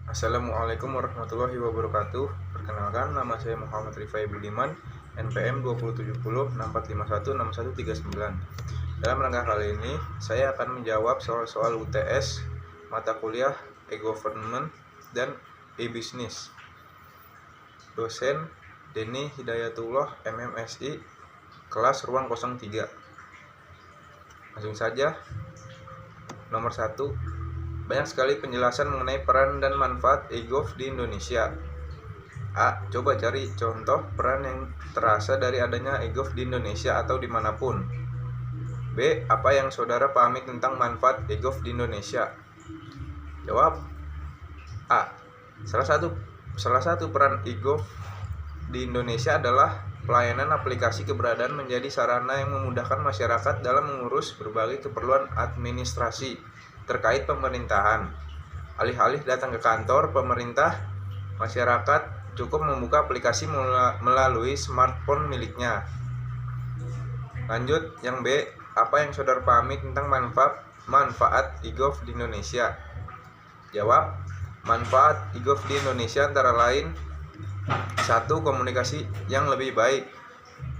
Assalamualaikum warahmatullahi wabarakatuh. Perkenalkan, nama saya Muhammad Rifai Budiman, NPM 207064516139. Dalam rangka kali ini, saya akan menjawab soal-soal UTS, mata kuliah e-government dan e-business. Dosen Denny Hidayatullah, MMSI, kelas ruang 03. Langsung saja. Nomor 1. Banyak sekali penjelasan mengenai peran dan manfaat e-gov di Indonesia. A. Coba cari contoh peran yang terasa dari adanya e-gov di Indonesia atau dimanapun. B. Apa yang saudara pahami tentang manfaat e-gov di Indonesia? Jawab. A. Salah satu peran e-gov di Indonesia adalah pelayanan aplikasi keberadaan menjadi sarana yang memudahkan masyarakat dalam mengurus berbagai keperluan administrasi terkait pemerintahan. Alih-alih datang ke kantor pemerintah, masyarakat cukup membuka aplikasi melalui smartphone miliknya. Lanjut, yang B. Apa yang saudara pahami tentang manfaat e-gov di Indonesia? Jawab. Manfaat e-gov di Indonesia antara lain: 1. Komunikasi yang lebih baik.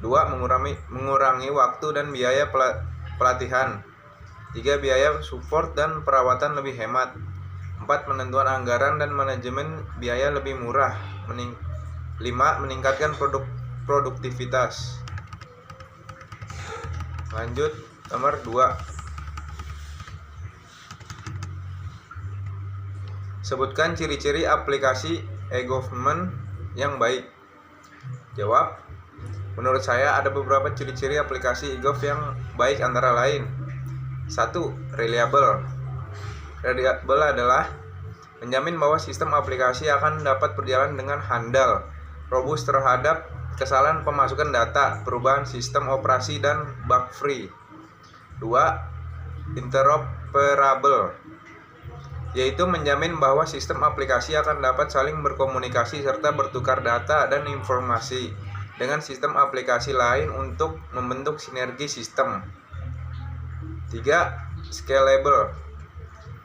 2. Mengurangi waktu dan biaya pelatihan. 3. Biaya support dan perawatan lebih hemat. 4. Penentuan anggaran dan manajemen biaya lebih murah. 5. Meningkatkan produktivitas. Lanjut, nomor 2. Sebutkan ciri-ciri aplikasi e-government yang baik. Jawab. Menurut saya ada beberapa ciri-ciri aplikasi e-gov yang baik, antara lain: 1. Reliable. Reliable adalah menjamin bahwa sistem aplikasi akan dapat berjalan dengan handal, robust terhadap kesalahan pemasukan data, perubahan sistem operasi, dan bug free. 2. Interoperable, yaitu menjamin bahwa sistem aplikasi akan dapat saling berkomunikasi serta bertukar data dan informasi dengan sistem aplikasi lain untuk membentuk sinergi sistem. 3. Scalable,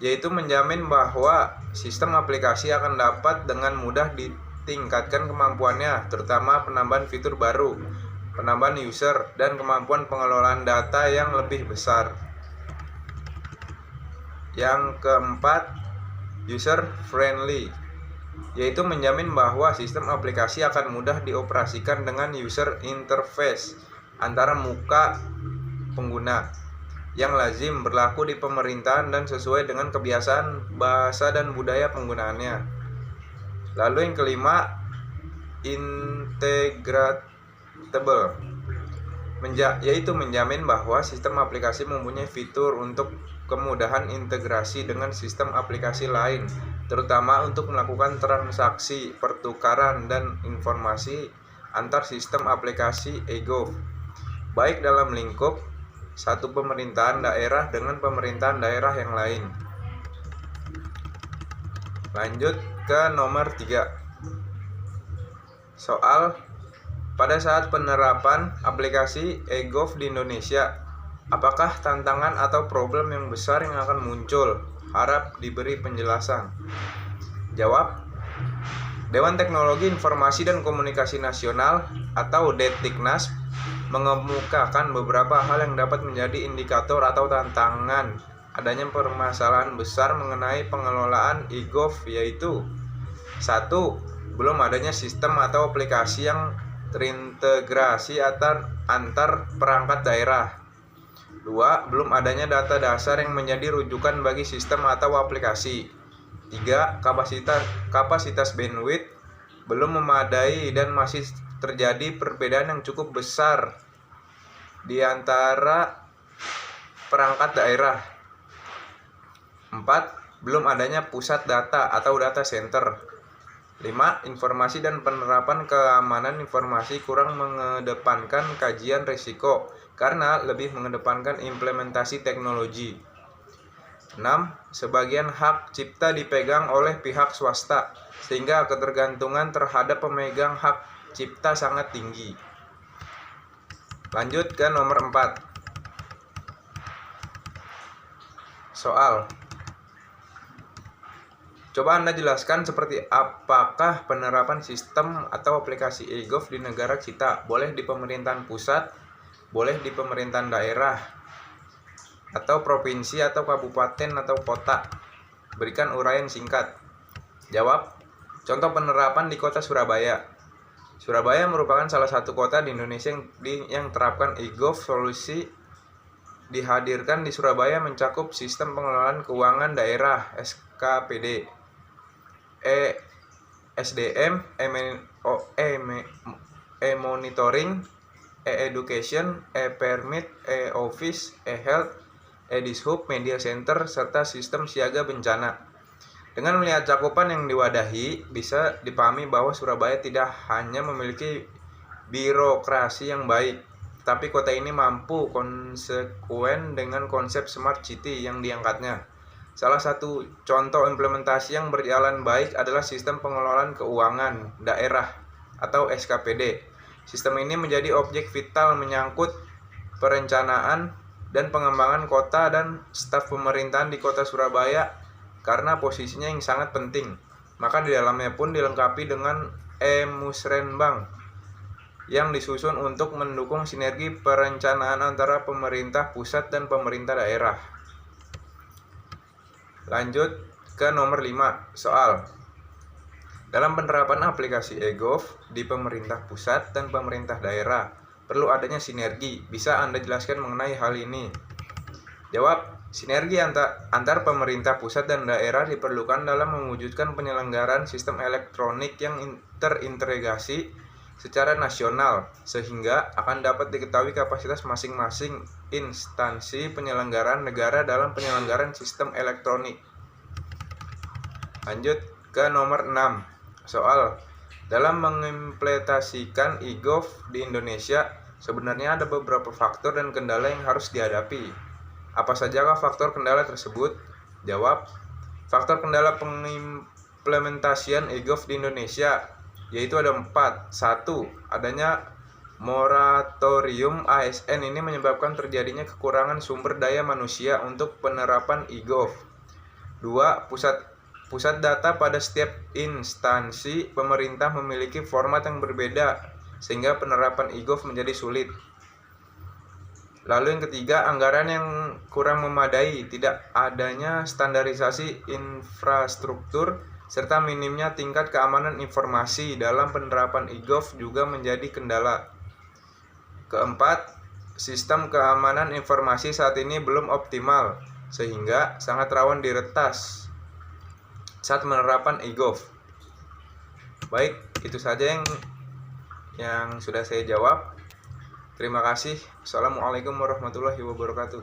yaitu menjamin bahwa sistem aplikasi akan dapat dengan mudah ditingkatkan kemampuannya, terutama penambahan fitur baru, penambahan user, dan kemampuan pengelolaan data yang lebih besar. Yang keempat, user friendly, yaitu menjamin bahwa sistem aplikasi akan mudah dioperasikan dengan user interface antara muka pengguna yang lazim berlaku di pemerintahan dan sesuai dengan kebiasaan bahasa dan budaya penggunaannya. Lalu yang kelima, integratable, yaitu menjamin bahwa sistem aplikasi mempunyai fitur untuk kemudahan integrasi dengan sistem aplikasi lain, terutama untuk melakukan transaksi, pertukaran, dan informasi antar sistem aplikasi e-gov, baik dalam lingkup satu pemerintahan daerah dengan pemerintahan daerah yang lain. Lanjut ke nomor 3. Soal: pada saat penerapan aplikasi e-gov di Indonesia, apakah tantangan atau problem yang besar yang akan muncul? Harap diberi penjelasan. Jawab. Dewan Teknologi Informasi dan Komunikasi Nasional atau Detiknas mengemukakan beberapa hal yang dapat menjadi indikator atau tantangan adanya permasalahan besar mengenai pengelolaan e-gov, yaitu: 1. Belum adanya sistem atau aplikasi yang terintegrasi antar perangkat daerah. 2. Belum adanya data dasar yang menjadi rujukan bagi sistem atau aplikasi. 3. Kapasitas bandwidth belum memadai dan masih terjadi perbedaan yang cukup besar di antara perangkat daerah. 4. Belum adanya pusat data atau data center. 5. Informasi dan penerapan keamanan informasi kurang mengedepankan kajian risiko karena lebih mengedepankan implementasi teknologi. 6. Sebagian hak cipta dipegang oleh pihak swasta, sehingga ketergantungan terhadap pemegang hak cipta sangat tinggi. Lanjut ke nomor 4. Soal: Coba Anda jelaskan seperti apakah penerapan sistem atau aplikasi e-gov di negara kita. Boleh di pemerintahan pusat, boleh di pemerintahan daerah, atau provinsi, atau kabupaten, atau kota. Berikan uraian singkat. Jawab. Contoh penerapan di kota Surabaya. Surabaya merupakan salah satu kota di Indonesia yang terapkan e-gov. Solusi dihadirkan di Surabaya mencakup sistem pengelolaan keuangan daerah (SKPD), SDM, e-monitoring, e-education, e-permit, e-office, e-health, e-dishub, media center, serta sistem siaga bencana. Dengan melihat cakupan yang diwadahi, bisa dipahami bahwa Surabaya tidak hanya memiliki birokrasi yang baik, tapi kota ini mampu konsekuen dengan konsep Smart City yang diangkatnya. Salah satu contoh implementasi yang berjalan baik adalah sistem pengelolaan keuangan daerah atau SKPD. Sistem ini menjadi objek vital menyangkut perencanaan dan pengembangan kota dan staf pemerintahan di kota Surabaya karena posisinya yang sangat penting. Maka di dalamnya pun dilengkapi dengan e-musrenbang yang disusun untuk mendukung sinergi perencanaan antara pemerintah pusat dan pemerintah daerah. Lanjut ke nomor 5, soal. Dalam penerapan aplikasi e-gov di pemerintah pusat dan pemerintah daerah, perlu adanya sinergi. Bisa Anda jelaskan mengenai hal ini? Jawab. Sinergi antar pemerintah pusat dan daerah diperlukan dalam mewujudkan penyelenggaraan sistem elektronik yang terintegrasi secara nasional, sehingga akan dapat diketahui kapasitas masing-masing instansi penyelenggaraan negara dalam penyelenggaraan sistem elektronik. Lanjut ke nomor 6, soal. Dalam mengimplementasikan e-gov di Indonesia, sebenarnya ada beberapa faktor dan kendala yang harus dihadapi. Apa sajakah faktor kendala tersebut? Jawab. Faktor kendala pengimplementasian e-gov di Indonesia yaitu ada 4. 1. Adanya moratorium ASN. Ini menyebabkan terjadinya kekurangan sumber daya manusia untuk penerapan e-gov. 2. Pusat data pada setiap instansi pemerintah memiliki format yang berbeda sehingga penerapan e-gov menjadi sulit. Lalu yang ketiga, anggaran yang kurang memadai, tidak adanya standarisasi infrastruktur, serta minimnya tingkat keamanan informasi dalam penerapan e-gov juga menjadi kendala. Keempat, sistem keamanan informasi saat ini belum optimal, sehingga sangat rawan diretas saat penerapan e-gov. Baik, itu saja yang sudah saya jawab. Terima kasih. Assalamualaikum warahmatullahi wabarakatuh.